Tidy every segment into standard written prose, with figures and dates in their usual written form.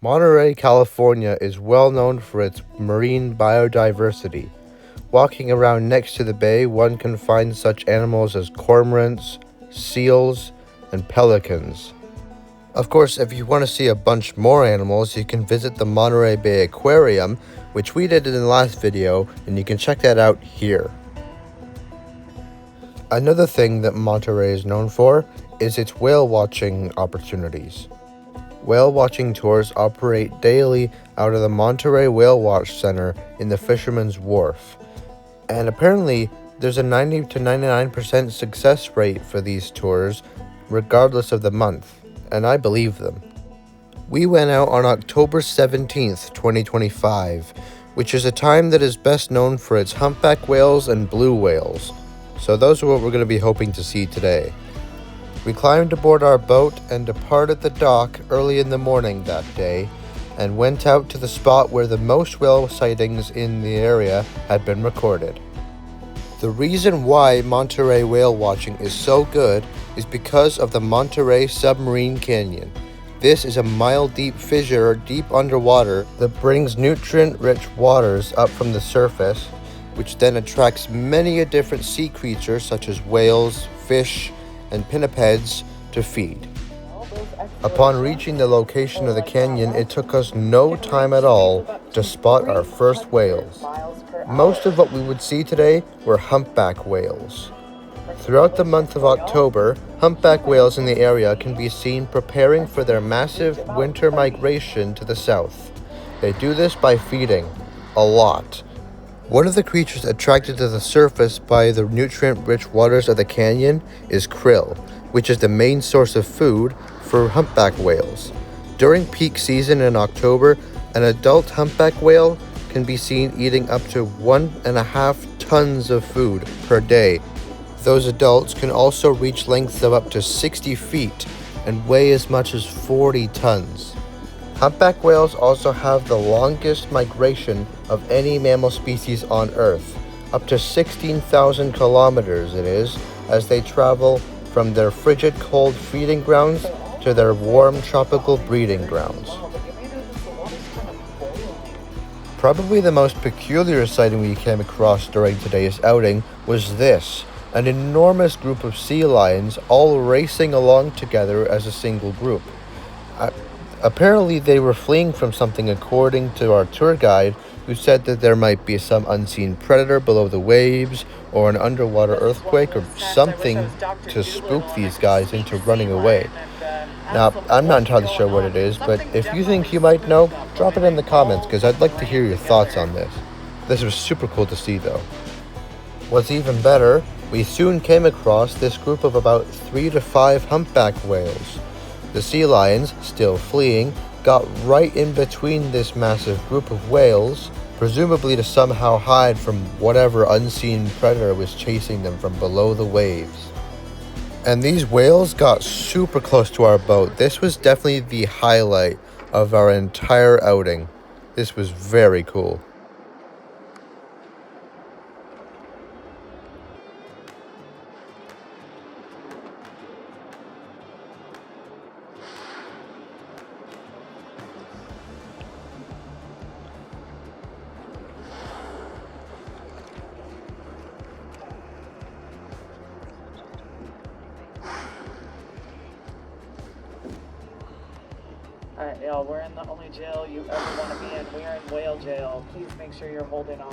Monterey, California is well known for its marine biodiversity. Walking around next to the bay, one can find such animals as cormorants, seals, and pelicans. Of course, if you want to see a bunch more animals, you can visit the Monterey Bay Aquarium, which we did in the last video, and you can check that out here. Another thing that Monterey is known for is its whale watching opportunities. Whale watching tours operate daily out of the Monterey Whale Watch Center in the Fisherman's Wharf. And apparently, there's a 90 to 99% success rate for these tours, regardless of the month, and I believe them. We went out on October 17th, 2025, which is a time that is best known for its humpback whales and blue whales. So those are what we're going to be hoping to see today. We climbed aboard our boat and departed the dock early in the morning that day, and went out to the spot where the most whale sightings in the area had been recorded. The reason why Monterey whale watching is so good is because of the Monterey Submarine Canyon. This is a mile-deep fissure deep underwater that brings nutrient-rich waters up from the surface, which then attracts many a different sea creatures such as whales, fish, and pinnipeds to feed. Upon reaching the location of the canyon, it took us no time at all to spot our first whales. Most of what we would see today were humpback whales. Throughout the month of October, humpback whales in the area can be seen preparing for their massive winter migration to the south. They do this by feeding a lot. One of the creatures attracted to the surface by the nutrient-rich waters of the canyon is krill, which is the main source of food for humpback whales. During peak season in October, an adult humpback whale can be seen eating up to 1.5 tons of food per day. Those adults can also reach lengths of up to 60 feet and weigh as much as 40 tons. Humpback whales also have the longest migration of any mammal species on Earth, up to 16,000 kilometers it is, as they travel from their frigid cold feeding grounds to their warm tropical breeding grounds. Probably the most peculiar sighting we came across during today's outing was this: an enormous group of sea lions all racing along together as a single group. Apparently they were fleeing from something, according to our tour guide, who said that there might be some unseen predator below the waves or an underwater earthquake or something to spook these guys into running away. Now, I'm not entirely sure what it is, but if you think you might know, drop it in the comments because I'd like to hear your thoughts on this. This was super cool to see though. What's even better, we soon came across this group of about 3 to 5 humpback whales. The sea lions, still fleeing, got right in between this massive group of whales, presumably to somehow hide from whatever unseen predator was chasing them from below the waves. And these whales got super close to our boat. This was definitely the highlight of our entire outing. This was very cool. Alright, y'all, we're in the only jail you ever want to be in. We're in whale jail. Please make sure you're holding on.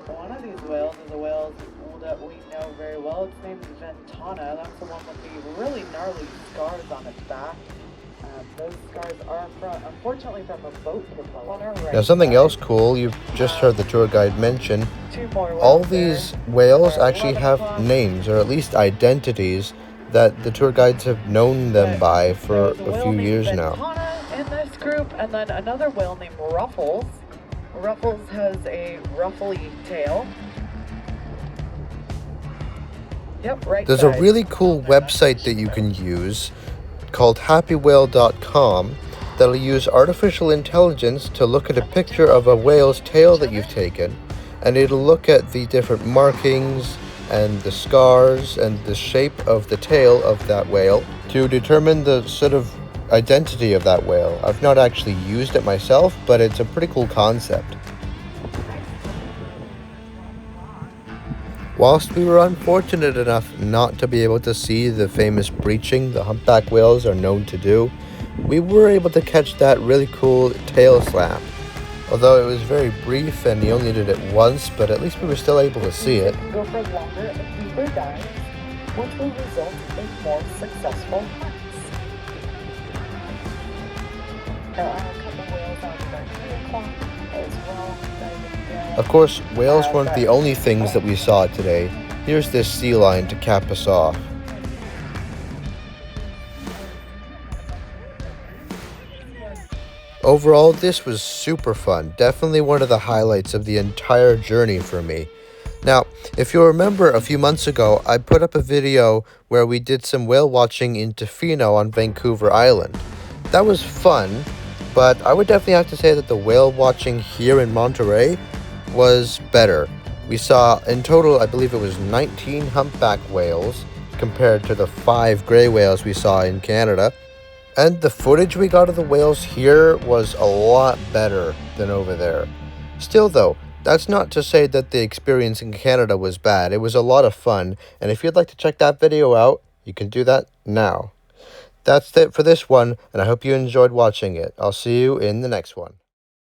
One of these whales is a whale that we know very well. Its name is Ventana. That's the one with the really gnarly scars on its back. Those scars are, unfortunately, from a boat propeller. Now, something else cool you've just heard the tour guide mention, all these whales actually have names, or at least identities, that the tour guides have known them by for a few years now. In this group, and then another whale named Ruffles. Ruffles has a ruffly tail. Yep, right. There's a really cool website that you can use called happywhale.com that'll use artificial intelligence to look at a picture of a whale's tail that you've taken, and it'll look at the different markings and the scars and the shape of the tail of that whale to determine the sort of identity of that whale. I've not actually used it myself, but it's a pretty cool concept. Whilst we were unfortunate enough not to be able to see the famous breaching the humpback whales are known to do, we were able to catch that really cool tail slap. Although it was very brief and he only did it once, but at least we were still able to see it. Go for longer and deeper dives, which will result in more successful hunts. There are a couple whales out about 3 o'clock as well. Of course, whales weren't the only things that we saw today. Here's this sea lion to cap us off. Overall, this was super fun. Definitely one of the highlights of the entire journey for me. Now, if you remember a few months ago, I put up a video where we did some whale watching in Tofino on Vancouver Island. That was fun, but I would definitely have to say that the whale watching here in Monterey was better. We saw in total, I believe it was 19 humpback whales compared to the 5 gray whales we saw in Canada. And the footage we got of the whales here was a lot better than over there. Still though, that's not to say that the experience in Canada was bad. It was a lot of fun, and if you'd like to check that video out, you can do that now. That's it for this one, and I hope you enjoyed watching it. I'll see you in the next one.